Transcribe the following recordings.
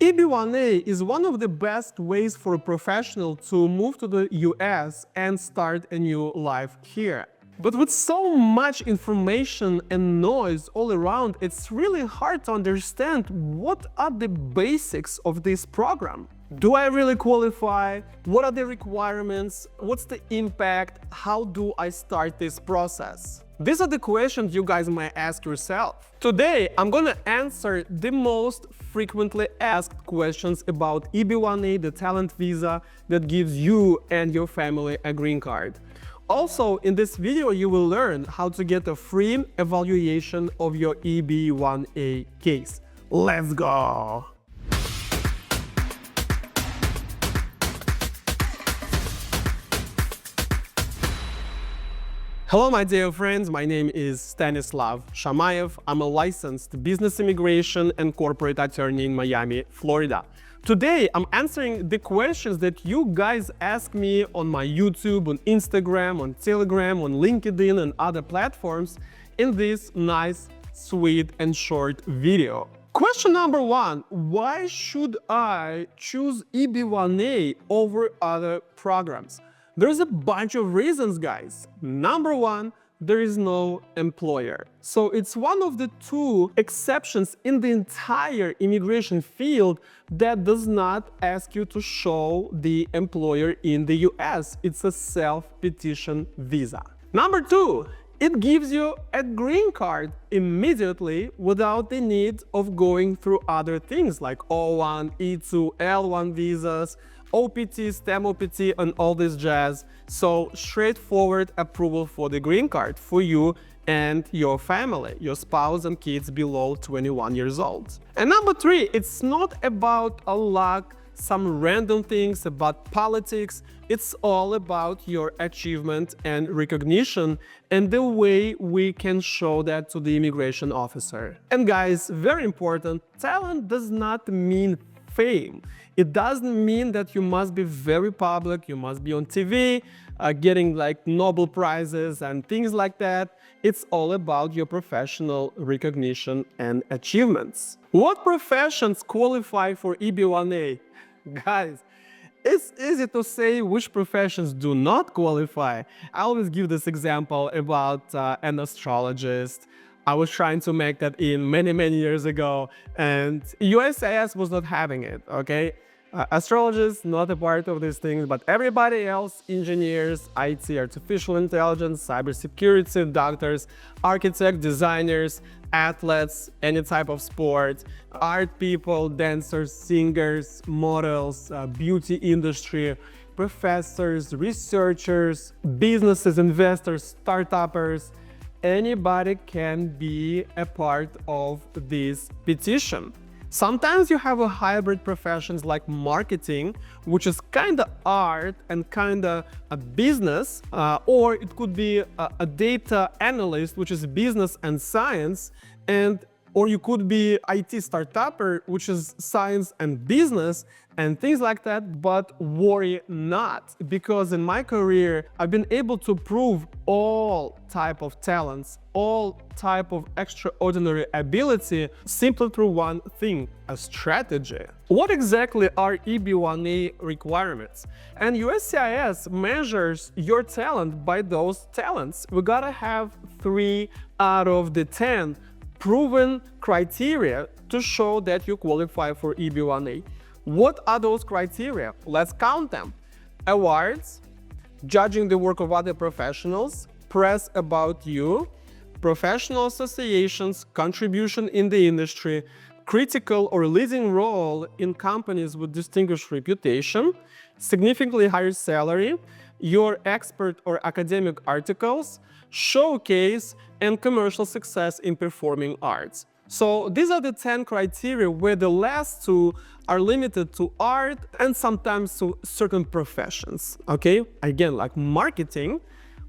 EB-1A is one of the best ways for a professional to move to the US and start a new life here. But with so much information and noise all around, it's really hard to understand what are the basics of this program. Do I really qualify? What are the requirements? What's the impact? How do I start this process? These are the questions you guys might ask yourself. Today, I'm gonna answer the most frequently asked questions about EB-1A, the talent visa that gives you and your family a green card. Also, in this video, you will learn how to get a free evaluation of your EB-1A case. Let's go! Hello, my dear friends. My name is Stanislav Shamayev. I'm a licensed business immigration and corporate attorney in Miami, Florida. Today, I'm answering the questions that you guys ask me on my YouTube, on Instagram, on Telegram, on LinkedIn, and other platforms in this nice, sweet, and short video. Question number one, why should I choose EB-1A over other programs? There's a bunch of reasons, guys. Number one, there is no employer. So it's one of the two exceptions in the entire immigration field that does not ask you to show the employer in the US. It's a self-petition visa. Number two, it gives you a green card immediately without the need of going through other things like O1, E2, L1 visas, OPT, STEM OPT, and all this jazz. So straightforward approval for the green card for you and your family, your spouse and kids below 21 years old. And number three, it's not about a luck, some random things about politics. It's all about your achievement and recognition and the way we can show that to the immigration officer. And guys, very important, talent does not mean fame. It doesn't mean that you must be very public, you must be on TV, getting like Nobel Prizes and things like that. It's all about your professional recognition and achievements. What professions qualify for EB-1A? Guys, it's easy to say which professions do not qualify. I always give this example about an astrologist. I was trying to make that in many years ago, and USCIS was not having it, okay? Astrologists, not a part of these things, but everybody else, engineers, IT, artificial intelligence, cybersecurity, doctors, architects, designers, athletes, any type of sport, art people, dancers, singers, models, beauty industry, professors, researchers, businesses, investors, startuppers. Anybody can be a part of this petition. Sometimes you have a hybrid professions like marketing, which is kind of art and kind of a business, or it could be a data analyst, which is business and science, or you could be IT startupper, which is science and business and things like that. But worry not, because in my career, I've been able to prove all type of talents, all type of extraordinary ability simply through one thing, a strategy. What exactly are EB-1A requirements? And USCIS measures your talent by those talents. We gotta have 3 out of the 10 proven criteria to show that you qualify for EB-1A. What are those criteria? Let's count them. Awards, judging the work of other professionals, press about you, professional associations, contribution in the industry, critical or leading role in companies with distinguished reputation, significantly higher salary, your expert or academic articles, showcase, and commercial success in performing arts. So these are the 10 criteria, where the last 2 are limited to art and sometimes to certain professions, okay? Again, like marketing,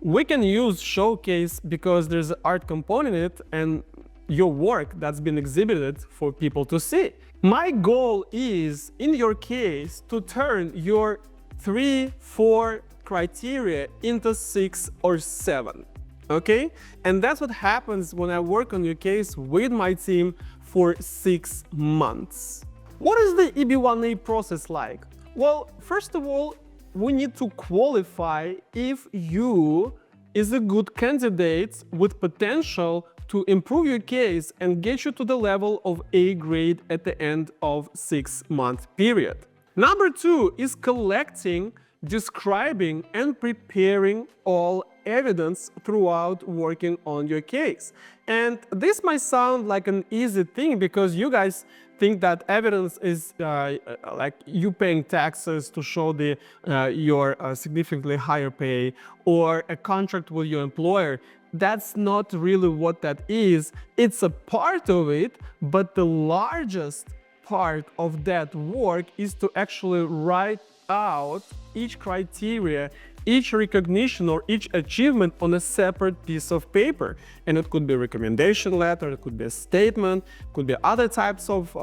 we can use showcase because there's an art component in it and your work that's been exhibited for people to see. My goal is, in your case, to turn your 3, 4 criteria into 6 or 7. Okay? And that's what happens when I work on your case with my team for 6 months. What is the EB-1A process like? Well, first of all, we need to qualify if you is a good candidate with potential to improve your case and get you to the level of A grade at the end of 6-month period. Number 2 is collecting, describing, and preparing all evidence throughout working on your case. And this might sound like an easy thing because you guys think that evidence is like you paying taxes to show your significantly higher pay or a contract with your employer. That's not really what that is. It's a part of it, but the largest part of that work is to actually write out each criteria, each recognition or each achievement on a separate piece of paper. And it could be a recommendation letter, it could be a statement, it could be other types of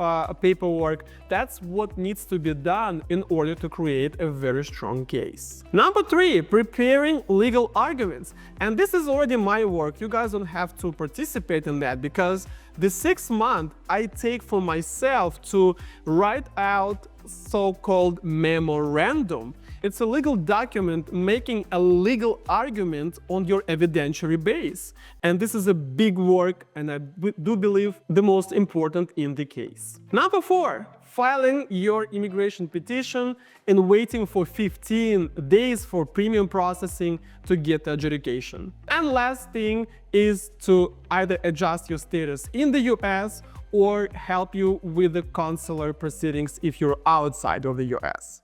paperwork. That's what needs to be done in order to create a very strong case. Number 3, preparing legal arguments. And this is already my work. You guys don't have to participate in that because the 6 months I take for myself to write out so-called memorandum. It's a legal document making a legal argument on your evidentiary base. And this is a big work, and I do believe the most important in the case. Number 4, filing your immigration petition and waiting for 15 days for premium processing to get the adjudication. And last thing is to either adjust your status in the US or help you with the consular proceedings if you're outside of the US.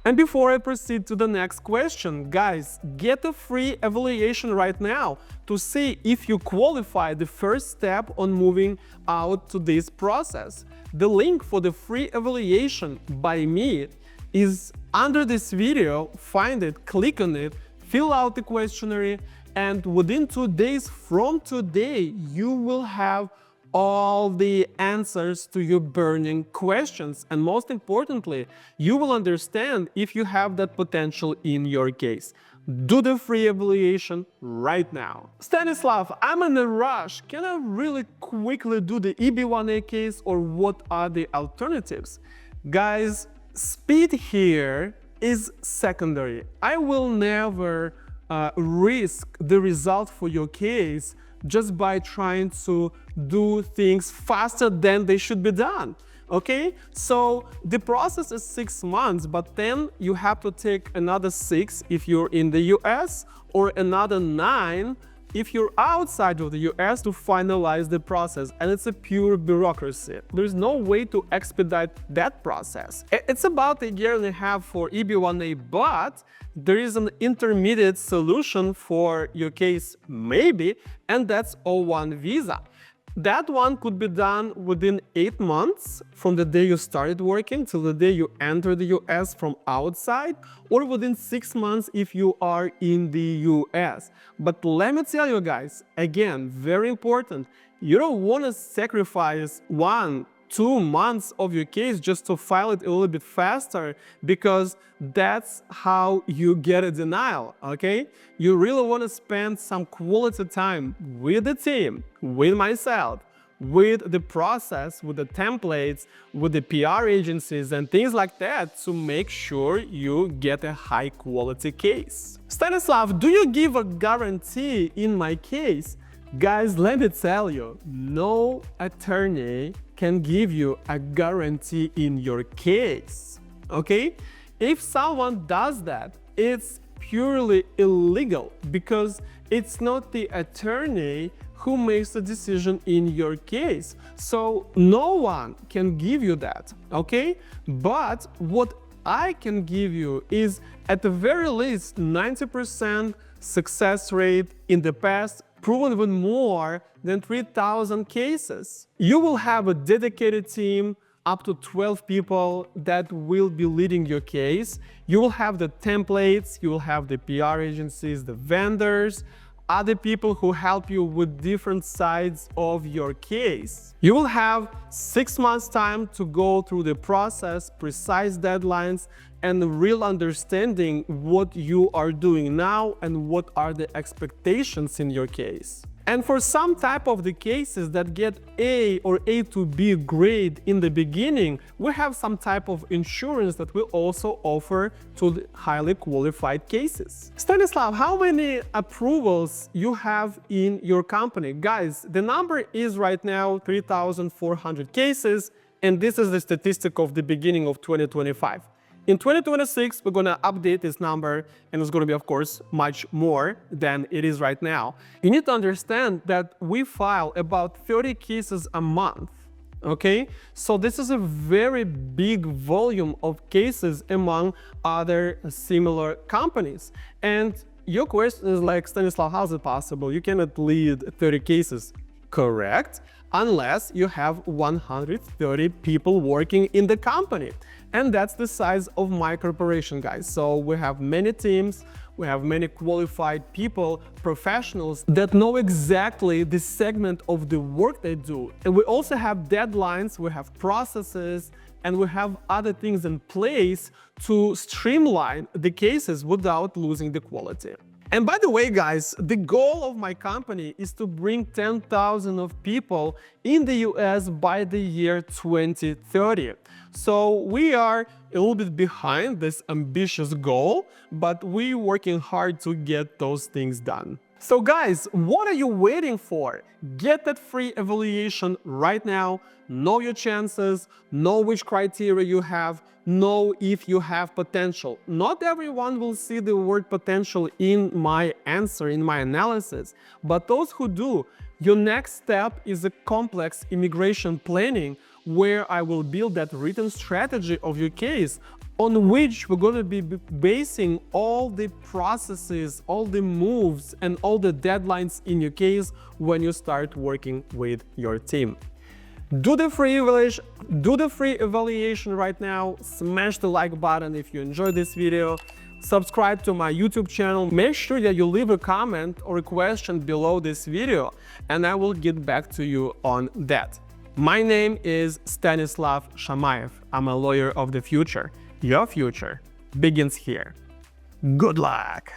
And before I proceed to the next question, guys, get a free evaluation right now to see if you qualify the first step on moving out to this process. The link for the free evaluation by me is under this video. Find it, click on it, fill out the questionnaire, and within 2 days from today, you will have all the answers to your burning questions. And most importantly, you will understand if you have that potential in your case. Do the free evaluation right now. Stanislav, I'm in a rush. Can I really quickly do the EB-1A case, or what are the alternatives? Guys, speed here is secondary. I will never risk the result for your case just by trying to do things faster than they should be done. Okay, so the process is 6 months, but then you have to take another 6 if you're in the US, or another 9 if you're outside of the US to finalize the process. And it's a pure bureaucracy. There's no way to expedite that process. It's about 1.5 years for EB-1A, but there is an intermediate solution for your case, maybe, and that's O1 visa. That one could be done within 8 months from the day you started working till the day you enter the US from outside, or within 6 months if you are in the US. But let me tell you guys, again, very important, you don't want to sacrifice 1-2 months of your case just to file it a little bit faster, because that's how you get a denial, okay? You really want to spend some quality time with the team, with myself, with the process, with the templates, with the PR agencies and things like that to make sure you get a high quality case. Stanislav, do you give a guarantee in my case? Guys, let me tell you, no attorney can give you a guarantee in your case, okay? If someone does that, it's purely illegal, because it's not the attorney who makes the decision in your case. So no one can give you that, okay? But what I can give you is, at the very least, 90% success rate in the past, proven even more than 3,000 cases. You will have a dedicated team, up to 12 people that will be leading your case. You will have the templates, you will have the PR agencies, the vendors, other people who help you with different sides of your case. You will have 6 months time to go through the process, precise deadlines, and real understanding what you are doing now and what are the expectations in your case. And for some type of the cases that get A or A to B grade in the beginning, we have some type of insurance that we also offer to the highly qualified cases. Stanislav, how many approvals you have in your company? Guys, the number is right now 3,400 cases, and this is the statistic of the beginning of 2025. In 2026, we're gonna update this number, and it's gonna be, of course, much more than it is right now. You need to understand that we file about 30 cases a month, okay? So this is a very big volume of cases among other similar companies. And your question is like, Stanislav, how is it possible? You cannot lead 30 cases. Correct, unless you have 130 people working in the company. And that's the size of my corporation, guys. So we have many teams, we have many qualified people, professionals that know exactly the segment of the work they do. And we also have deadlines, we have processes, and we have other things in place to streamline the cases without losing the quality. And by the way, guys, the goal of my company is to bring 10,000 of people in the US by the year 2030. So we are a little bit behind this ambitious goal, but we're working hard to get those things done. So guys, what are you waiting for? Get that free evaluation right now, know your chances, know which criteria you have, know if you have potential. Not everyone will see the word potential in my answer, in my analysis, but those who do, your next step is a complex immigration planning where I will build that written strategy of your case on which we're going to be basing all the processes, all the moves, and all the deadlines in your case when you start working with your team. Do the free evaluation right now, smash the like button if you enjoyed this video, subscribe to my YouTube channel, make sure that you leave a comment or a question below this video, and I will get back to you on that. My name is Stanislav Shamayev. I'm a lawyer of the future. Your future begins here. Good luck!